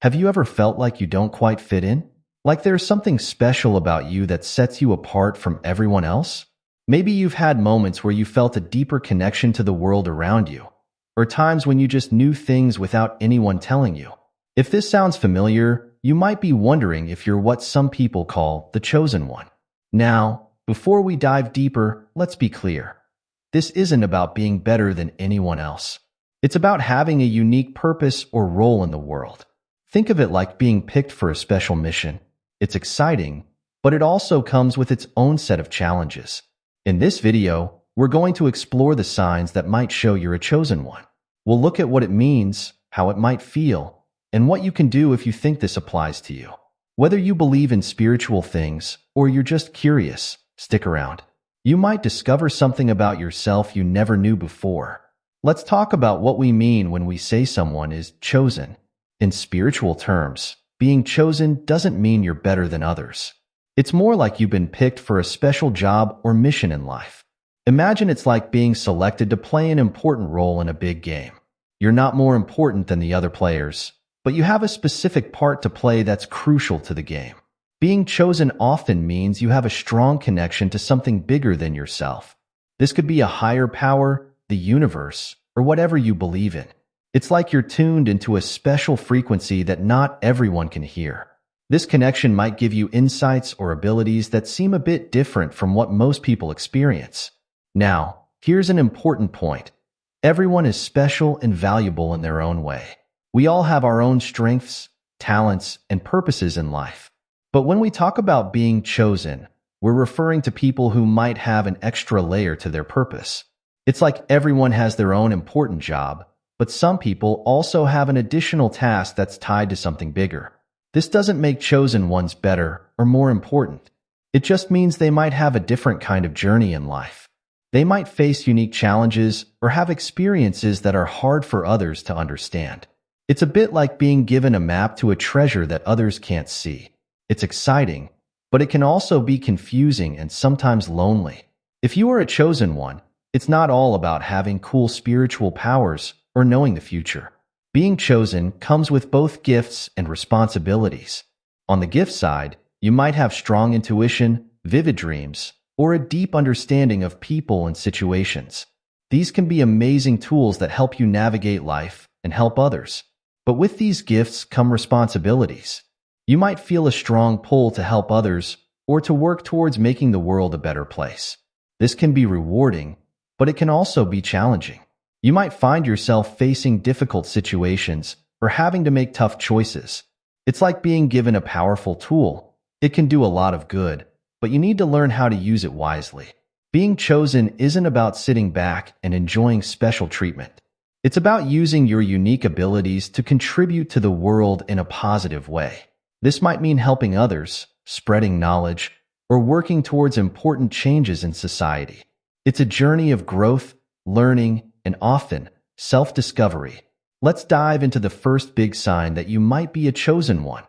Have you ever felt like you don't quite fit in? Like there's something special about you that sets you apart from everyone else? Maybe you've had moments where you felt a deeper connection to the world around you, or times when you just knew things without anyone telling you. If this sounds familiar, you might be wondering if you're what some people call the chosen one. Now, before we dive deeper, let's be clear. This isn't about being better than anyone else. It's about having a unique purpose or role in the world. Think of it like being picked for a special mission. It's exciting, but it also comes with its own set of challenges. In this video, we're going to explore the signs that might show you're a chosen one. We'll look at what it means, how it might feel, and what you can do if you think this applies to you. Whether you believe in spiritual things or you're just curious, stick around. You might discover something about yourself you never knew before. Let's talk about what we mean when we say someone is chosen. In spiritual terms, being chosen doesn't mean you're better than others. It's more like you've been picked for a special job or mission in life. Imagine it's like being selected to play an important role in a big game. You're not more important than the other players, but you have a specific part to play that's crucial to the game. Being chosen often means you have a strong connection to something bigger than yourself. This could be a higher power, the universe, or whatever you believe in. It's like you're tuned into a special frequency that not everyone can hear. This connection might give you insights or abilities that seem a bit different from what most people experience. Now, here's an important point. Everyone is special and valuable in their own way. We all have our own strengths, talents, and purposes in life. But when we talk about being chosen, we're referring to people who might have an extra layer to their purpose. It's like everyone has their own important job, but some people also have an additional task that's tied to something bigger. This doesn't make chosen ones better or more important. It just means they might have a different kind of journey in life. They might face unique challenges or have experiences that are hard for others to understand. It's a bit like being given a map to a treasure that others can't see. It's exciting, but it can also be confusing and sometimes lonely. If you are a chosen one, it's not all about having cool spiritual powers or knowing the future. Being chosen comes with both gifts and responsibilities. On the gift side, you might have strong intuition, vivid dreams, or a deep understanding of people and situations. These can be amazing tools that help you navigate life and help others. But with these gifts come responsibilities. You might feel a strong pull to help others or to work towards making the world a better place. This can be rewarding, but it can also be challenging. You might find yourself facing difficult situations or having to make tough choices. It's like being given a powerful tool. It can do a lot of good, but you need to learn how to use it wisely. Being chosen isn't about sitting back and enjoying special treatment. It's about using your unique abilities to contribute to the world in a positive way. This might mean helping others, spreading knowledge, or working towards important changes in society. It's a journey of growth, learning, and often self-discovery. Let's dive into the first big sign that you might be a chosen one.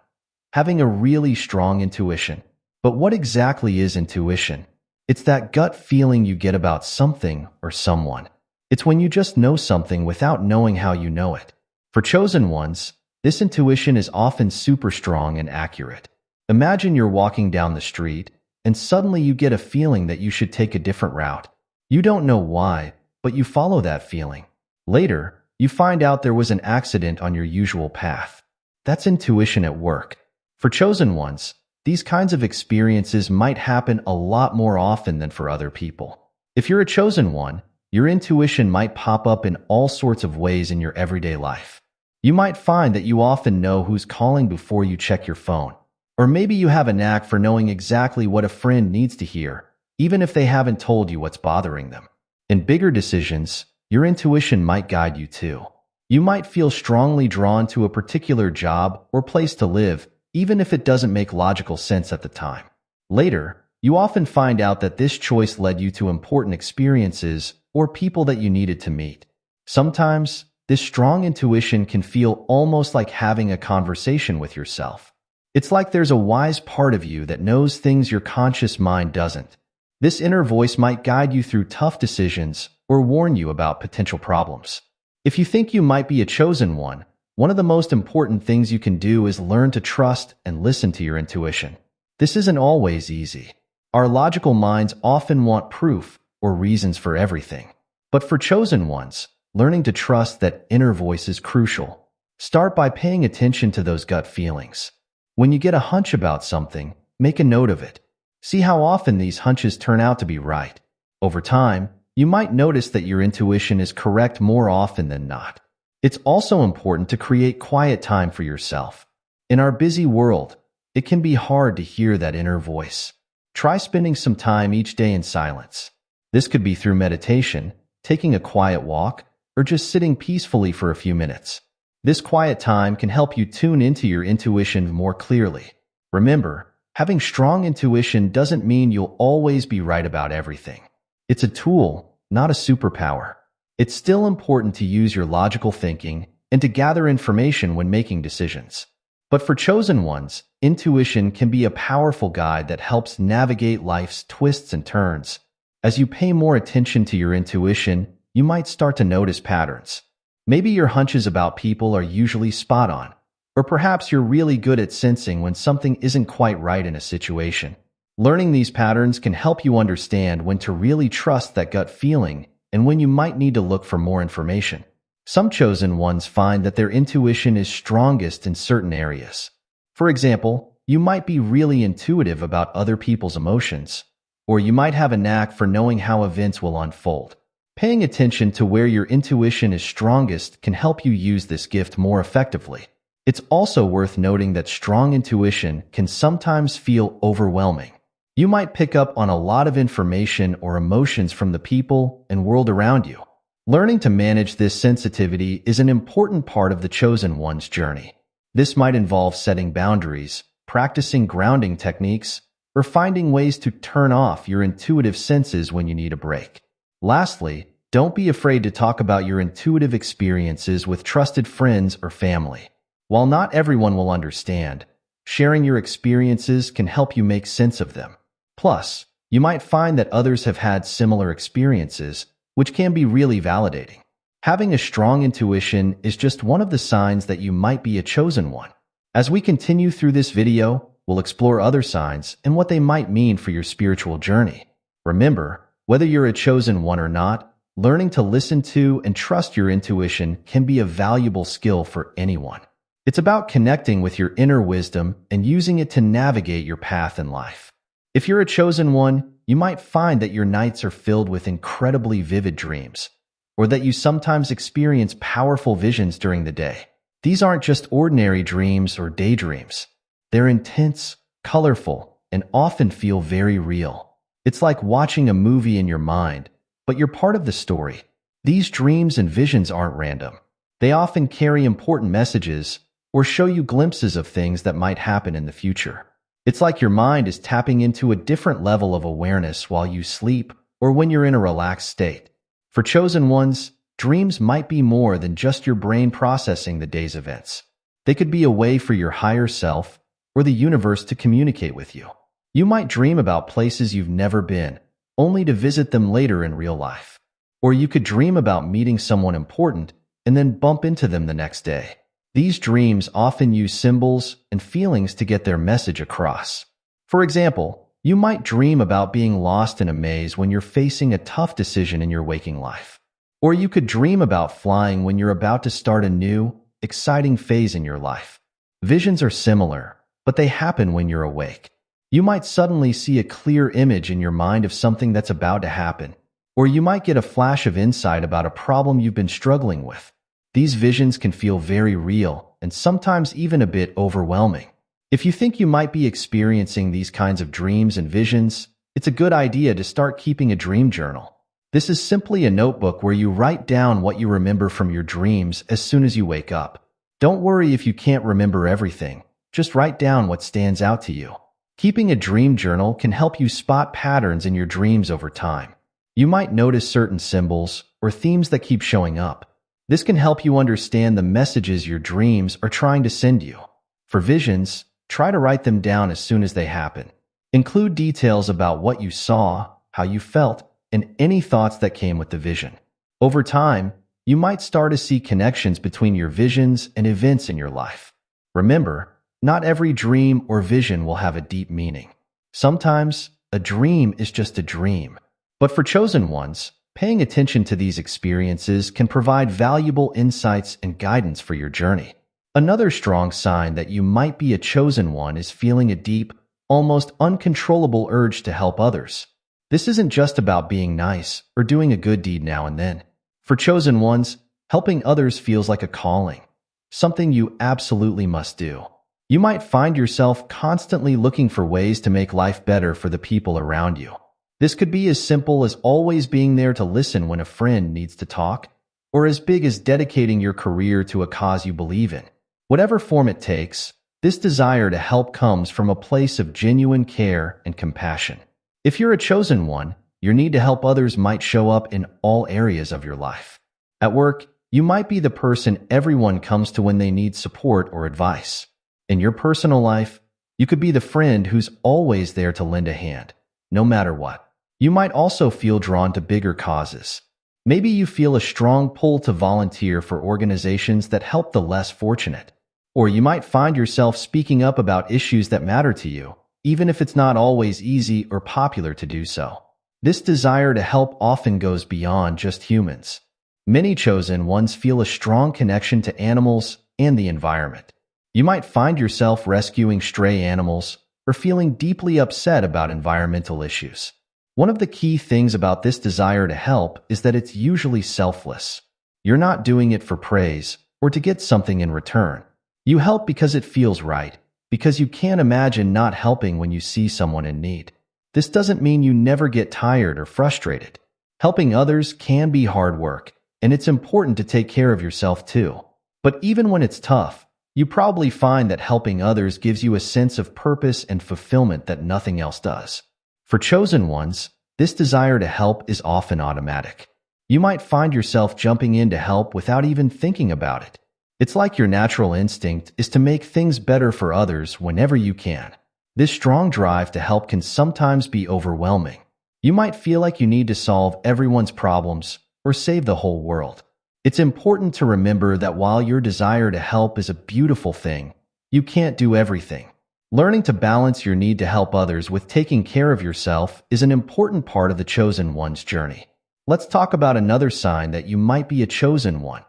Having a really strong intuition. But what exactly is intuition? It's that gut feeling you get about something or someone. It's when you just know something without knowing how you know it. For chosen ones, this intuition is often super strong and accurate. Imagine you're walking down the street, and suddenly you get a feeling that you should take a different route. You don't know why, but you follow that feeling. Later, you find out there was an accident on your usual path. That's intuition at work. For chosen ones, these kinds of experiences might happen a lot more often than for other people. If you're a chosen one, your intuition might pop up in all sorts of ways in your everyday life. You might find that you often know who's calling before you check your phone. Or maybe you have a knack for knowing exactly what a friend needs to hear, even if they haven't told you what's bothering them. In bigger decisions, your intuition might guide you too. You might feel strongly drawn to a particular job or place to live, even if it doesn't make logical sense at the time. Later, you often find out that this choice led you to important experiences or people that you needed to meet. Sometimes, this strong intuition can feel almost like having a conversation with yourself. It's like there's a wise part of you that knows things your conscious mind doesn't. This inner voice might guide you through tough decisions or warn you about potential problems. If you think you might be a chosen one, One of the most important things you can do is learn to trust and listen to your intuition. This isn't always easy. Our logical minds often want proof or reasons for everything. But for chosen ones, learning to trust that inner voice is crucial. Start by paying attention to those gut feelings. When you get a hunch about something, make a note of it. See how often these hunches turn out to be right. Over time, you might notice that your intuition is correct more often than not. It's also important to create quiet time for yourself. In our busy world, it can be hard to hear that inner voice. Try spending some time each day in silence. This could be through meditation, taking a quiet walk, or just sitting peacefully for a few minutes. This quiet time can help you tune into your intuition more clearly. Remember, having strong intuition doesn't mean you'll always be right about everything. It's a tool, not a superpower. It's still important to use your logical thinking and to gather information when making decisions. But for chosen ones, intuition can be a powerful guide that helps navigate life's twists and turns. As you pay more attention to your intuition, you might start to notice patterns. Maybe your hunches about people are usually spot on, or perhaps you're really good at sensing when something isn't quite right in a situation. Learning these patterns can help you understand when to really trust that gut feeling and when you might need to look for more information. Some chosen ones find that their intuition is strongest in certain areas. For example, you might be really intuitive about other people's emotions, or you might have a knack for knowing how events will unfold. Paying attention to where your intuition is strongest can help you use this gift more effectively. It's also worth noting that strong intuition can sometimes feel overwhelming. You might pick up on a lot of information or emotions from the people and world around you. Learning to manage this sensitivity is an important part of the chosen one's journey. This might involve setting boundaries, practicing grounding techniques, or finding ways to turn off your intuitive senses when you need a break. Lastly, don't be afraid to talk about your intuitive experiences with trusted friends or family. While not everyone will understand, sharing your experiences can help you make sense of them. Plus, you might find that others have had similar experiences, which can be really validating. Having a strong intuition is just one of the signs that you might be a chosen one. As we continue through this video, we'll explore other signs and what they might mean for your spiritual journey. Remember, whether you're a chosen one or not, learning to listen to and trust your intuition can be a valuable skill for anyone. It's about connecting with your inner wisdom and using it to navigate your path in life. If you're a chosen one, you might find that your nights are filled with incredibly vivid dreams, or that you sometimes experience powerful visions during the day. These aren't just ordinary dreams or daydreams. They're intense, colorful, and often feel very real. It's like watching a movie in your mind, but you're part of the story. These dreams and visions aren't random. They often carry important messages or show you glimpses of things that might happen in the future. It's like your mind is tapping into a different level of awareness while you sleep or when you're in a relaxed state. For chosen ones, dreams might be more than just your brain processing the day's events. They could be a way for your higher self or the universe to communicate with you. You might dream about places you've never been, only to visit them later in real life. Or you could dream about meeting someone important and then bump into them the next day. These dreams often use symbols and feelings to get their message across. For example, you might dream about being lost in a maze when you're facing a tough decision in your waking life. Or you could dream about flying when you're about to start a new, exciting phase in your life. Visions are similar, but they happen when you're awake. You might suddenly see a clear image in your mind of something that's about to happen, or you might get a flash of insight about a problem you've been struggling with. These visions can feel very real and sometimes even a bit overwhelming. If you think you might be experiencing these kinds of dreams and visions, it's a good idea to start keeping a dream journal. This is simply a notebook where you write down what you remember from your dreams as soon as you wake up. Don't worry if you can't remember everything. Just write down what stands out to you. Keeping a dream journal can help you spot patterns in your dreams over time. You might notice certain symbols or themes that keep showing up. This can help you understand the messages your dreams are trying to send you. For visions, try to write them down as soon as they happen. Include details about what you saw, how you felt, and any thoughts that came with the vision. Over time, you might start to see connections between your visions and events in your life. Remember, not every dream or vision will have a deep meaning. Sometimes, a dream is just a dream. But for chosen ones, paying attention to these experiences can provide valuable insights and guidance for your journey. Another strong sign that you might be a chosen one is feeling a deep, almost uncontrollable urge to help others. This isn't just about being nice or doing a good deed now and then. For chosen ones, helping others feels like a calling, something you absolutely must do. You might find yourself constantly looking for ways to make life better for the people around you. This could be as simple as always being there to listen when a friend needs to talk, or as big as dedicating your career to a cause you believe in. Whatever form it takes, this desire to help comes from a place of genuine care and compassion. If you're a chosen one, your need to help others might show up in all areas of your life. At work, you might be the person everyone comes to when they need support or advice. In your personal life, you could be the friend who's always there to lend a hand, no matter what. You might also feel drawn to bigger causes. Maybe you feel a strong pull to volunteer for organizations that help the less fortunate. Or you might find yourself speaking up about issues that matter to you, even if it's not always easy or popular to do so. This desire to help often goes beyond just humans. Many chosen ones feel a strong connection to animals and the environment. You might find yourself rescuing stray animals or feeling deeply upset about environmental issues. One of the key things about this desire to help is that it's usually selfless. You're not doing it for praise or to get something in return. You help because it feels right, because you can't imagine not helping when you see someone in need. This doesn't mean you never get tired or frustrated. Helping others can be hard work, and it's important to take care of yourself too. But even when it's tough, you probably find that helping others gives you a sense of purpose and fulfillment that nothing else does. For chosen ones, this desire to help is often automatic. You might find yourself jumping in to help without even thinking about it. It's like your natural instinct is to make things better for others whenever you can. This strong drive to help can sometimes be overwhelming. You might feel like you need to solve everyone's problems or save the whole world. It's important to remember that while your desire to help is a beautiful thing, you can't do everything. Learning to balance your need to help others with taking care of yourself is an important part of the chosen one's journey. Let's talk about another sign that you might be a chosen one: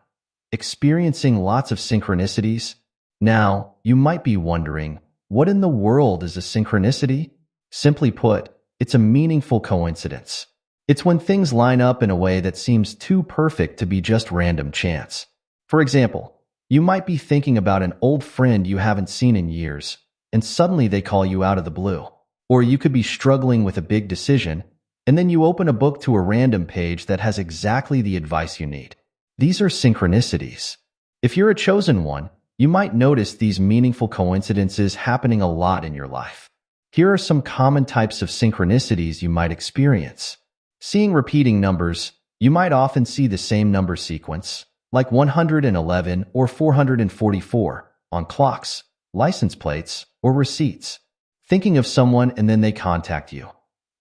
experiencing lots of synchronicities. Now, you might be wondering, what in the world is a synchronicity? Simply put, it's a meaningful coincidence. It's when things line up in a way that seems too perfect to be just random chance. For example, you might be thinking about an old friend you haven't seen in years, and suddenly they call you out of the blue. Or you could be struggling with a big decision, and then you open a book to a random page that has exactly the advice you need. These are synchronicities. If you're a chosen one, you might notice these meaningful coincidences happening a lot in your life. Here are some common types of synchronicities you might experience. Seeing repeating numbers, you might often see the same number sequence, like 111 or 444, on clocks, license plates, or receipts. Thinking of someone and then they contact you.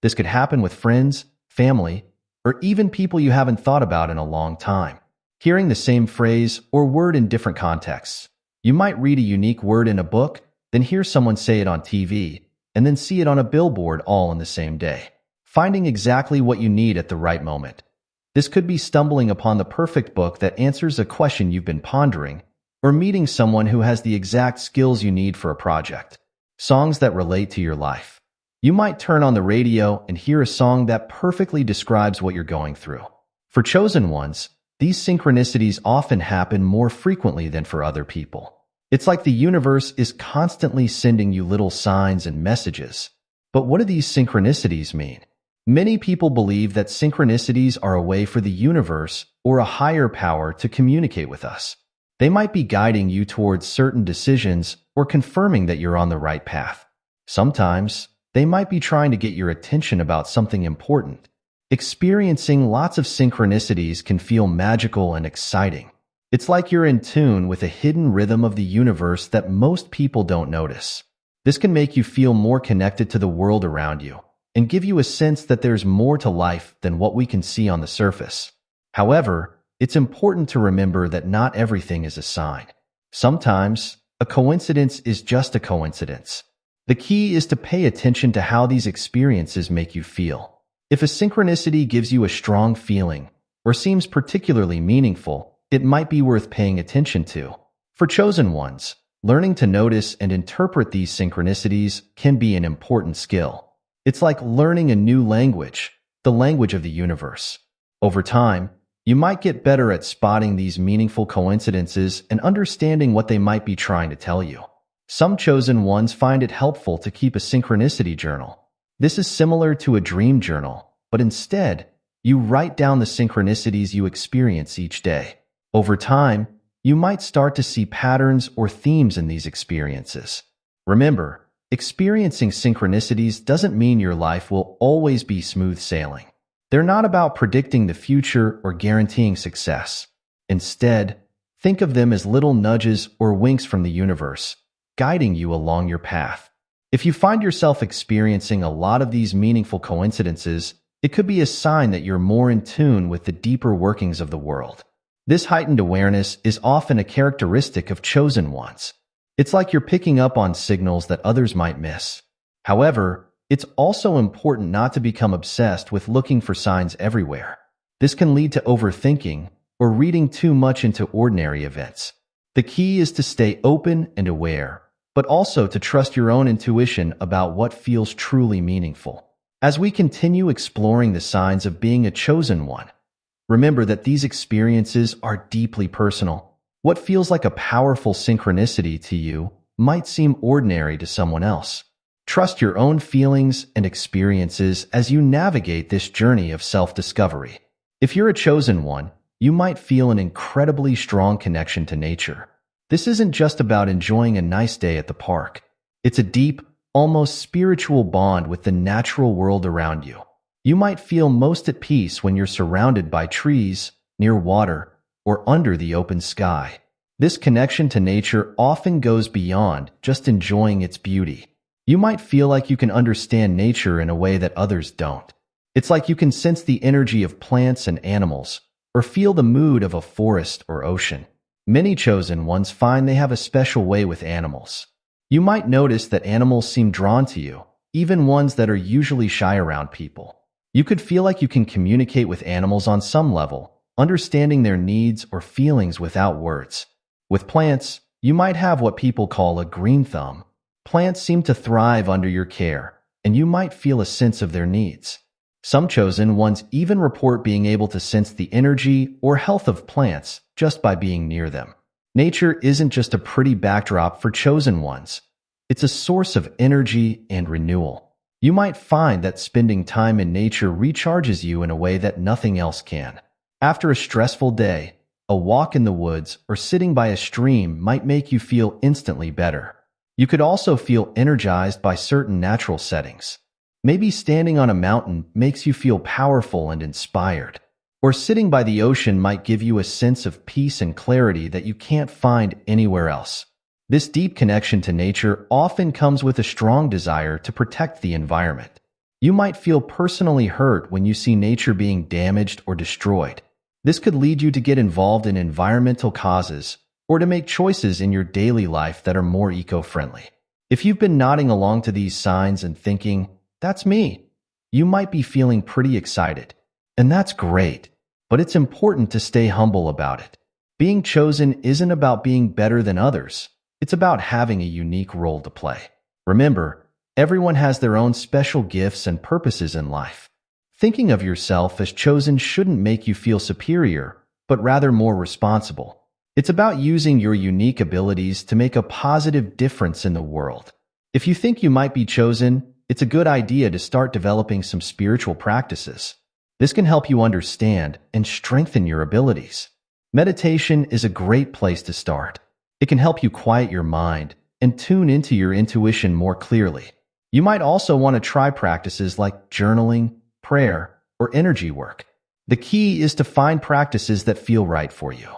This could happen with friends, family, or even people you haven't thought about in a long time. Hearing the same phrase or word in different contexts. You might read a unique word in a book, then hear someone say it on TV, and then see it on a billboard all in the same day. Finding exactly what you need at the right moment. This could be stumbling upon the perfect book that answers a question you've been pondering, or meeting someone who has the exact skills you need for a project. Songs that relate to your life. You might turn on the radio and hear a song that perfectly describes what you're going through. For chosen ones, these synchronicities often happen more frequently than for other people. It's like the universe is constantly sending you little signs and messages. But what do these synchronicities mean? Many people believe that synchronicities are a way for the universe or a higher power to communicate with us. They might be guiding you towards certain decisions or confirming that you're on the right path. Sometimes, they might be trying to get your attention about something important. Experiencing lots of synchronicities can feel magical and exciting. It's like you're in tune with a hidden rhythm of the universe that most people don't notice. This can make you feel more connected to the world around you and give you a sense that there's more to life than what we can see on the surface. However, it's important to remember that not everything is a sign. Sometimes, a coincidence is just a coincidence. The key is to pay attention to how these experiences make you feel. If a synchronicity gives you a strong feeling or seems particularly meaningful, it might be worth paying attention to. For chosen ones, learning to notice and interpret these synchronicities can be an important skill. It's like learning a new language, the language of the universe. Over time, you might get better at spotting these meaningful coincidences and understanding what they might be trying to tell you. Some chosen ones find it helpful to keep a synchronicity journal. This is similar to a dream journal, but instead, you write down the synchronicities you experience each day. Over time, you might start to see patterns or themes in these experiences. Remember, experiencing synchronicities doesn't mean your life will always be smooth sailing. They're not about predicting the future or guaranteeing success. Instead, think of them as little nudges or winks from the universe, guiding you along your path. If you find yourself experiencing a lot of these meaningful coincidences, it could be a sign that you're more in tune with the deeper workings of the world. This heightened awareness is often a characteristic of chosen ones. It's like you're picking up on signals that others might miss. However, it's also important not to become obsessed with looking for signs everywhere. This can lead to overthinking or reading too much into ordinary events. The key is to stay open and aware, but also to trust your own intuition about what feels truly meaningful. As we continue exploring the signs of being a chosen one, remember that these experiences are deeply personal. What feels like a powerful synchronicity to you might seem ordinary to someone else. Trust your own feelings and experiences as you navigate this journey of self-discovery. If you're a chosen one, you might feel an incredibly strong connection to nature. This isn't just about enjoying a nice day at the park. It's a deep, almost spiritual bond with the natural world around you. You might feel most at peace when you're surrounded by trees, near water, or under the open sky. This connection to nature often goes beyond just enjoying its beauty. You might feel like you can understand nature in a way that others don't. It's like you can sense the energy of plants and animals, or feel the mood of a forest or ocean. Many chosen ones find they have a special way with animals. You might notice that animals seem drawn to you, even ones that are usually shy around people. You could feel like you can communicate with animals on some level, understanding their needs or feelings without words. With plants, you might have what people call a green thumb. Plants seem to thrive under your care, and you might feel a sense of their needs. Some chosen ones even report being able to sense the energy or health of plants just by being near them. Nature isn't just a pretty backdrop for chosen ones. It's a source of energy and renewal. You might find that spending time in nature recharges you in a way that nothing else can. After a stressful day, a walk in the woods or sitting by a stream might make you feel instantly better. You could also feel energized by certain natural settings. Maybe standing on a mountain makes you feel powerful and inspired. Or sitting by the ocean might give you a sense of peace and clarity that you can't find anywhere else. This deep connection to nature often comes with a strong desire to protect the environment. You might feel personally hurt when you see nature being damaged or destroyed. This could lead you to get involved in environmental causes or to make choices in your daily life that are more eco-friendly. If you've been nodding along to these signs and thinking, "That's me," you might be feeling pretty excited. And that's great, but it's important to stay humble about it. Being chosen isn't about being better than others. It's about having a unique role to play. Remember, everyone has their own special gifts and purposes in life. Thinking of yourself as chosen shouldn't make you feel superior, but rather more responsible. It's about using your unique abilities to make a positive difference in the world. If you think you might be chosen, it's a good idea to start developing some spiritual practices. This can help you understand and strengthen your abilities. Meditation is a great place to start. It can help you quiet your mind and tune into your intuition more clearly. You might also want to try practices like journaling, prayer, or energy work. The key is to find practices that feel right for you.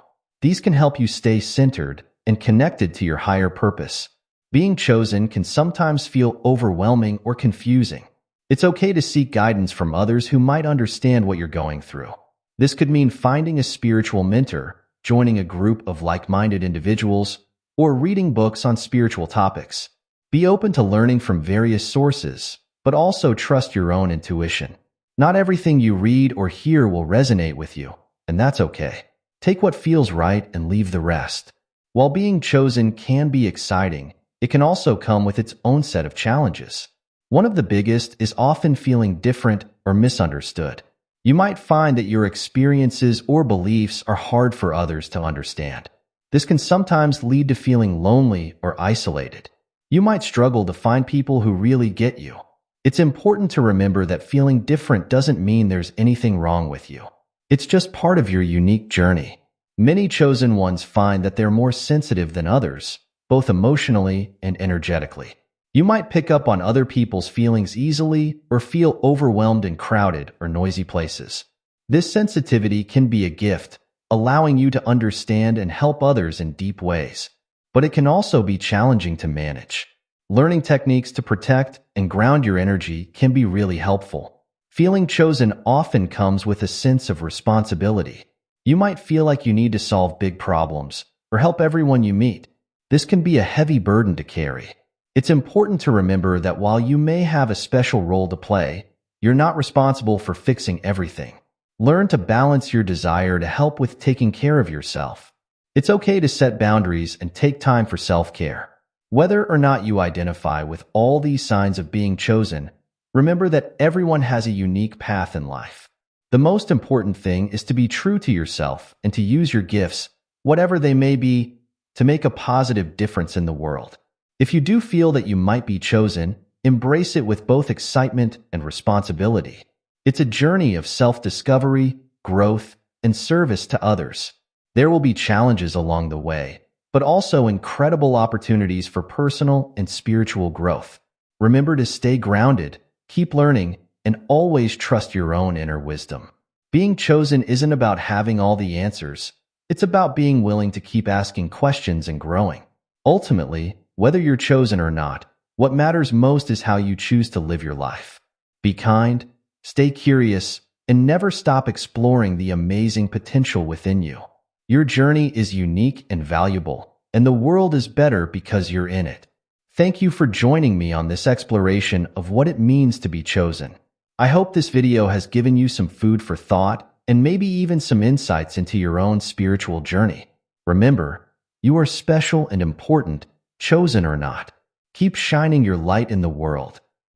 These can help you stay centered and connected to your higher purpose. Being chosen can sometimes feel overwhelming or confusing. It's okay to seek guidance from others who might understand what you're going through. This could mean finding a spiritual mentor, joining a group of like-minded individuals, or reading books on spiritual topics. Be open to learning from various sources, but also trust your own intuition. Not everything you read or hear will resonate with you, and that's okay. Take what feels right and leave the rest. While being chosen can be exciting, it can also come with its own set of challenges. One of the biggest is often feeling different or misunderstood. You might find that your experiences or beliefs are hard for others to understand. This can sometimes lead to feeling lonely or isolated. You might struggle to find people who really get you. It's important to remember that feeling different doesn't mean there's anything wrong with you. It's just part of your unique journey. Many chosen ones find that they're more sensitive than others, both emotionally and energetically. You might pick up on other people's feelings easily or feel overwhelmed in crowded or noisy places. This sensitivity can be a gift, allowing you to understand and help others in deep ways. But it can also be challenging to manage. Learning techniques to protect and ground your energy can be really helpful. Feeling chosen often comes with a sense of responsibility. You might feel like you need to solve big problems or help everyone you meet. This can be a heavy burden to carry. It's important to remember that while you may have a special role to play, you're not responsible for fixing everything. Learn to balance your desire to help with taking care of yourself. It's okay to set boundaries and take time for self-care. Whether or not you identify with all these signs of being chosen, remember that everyone has a unique path in life. The most important thing is to be true to yourself and to use your gifts, whatever they may be, to make a positive difference in the world. If you do feel that you might be chosen, embrace it with both excitement and responsibility. It's a journey of self-discovery, growth, and service to others. There will be challenges along the way, but also incredible opportunities for personal and spiritual growth. Remember to stay grounded, keep learning, and always trust your own inner wisdom. Being chosen isn't about having all the answers. It's about being willing to keep asking questions and growing. Ultimately, whether you're chosen or not, what matters most is how you choose to live your life. Be kind, stay curious, and never stop exploring the amazing potential within you. Your journey is unique and valuable, and the world is better because you're in it. Thank you for joining me on this exploration of what it means to be chosen. I hope this video has given you some food for thought and maybe even some insights into your own spiritual journey. Remember, you are special and important, chosen or not. Keep shining your light in the world,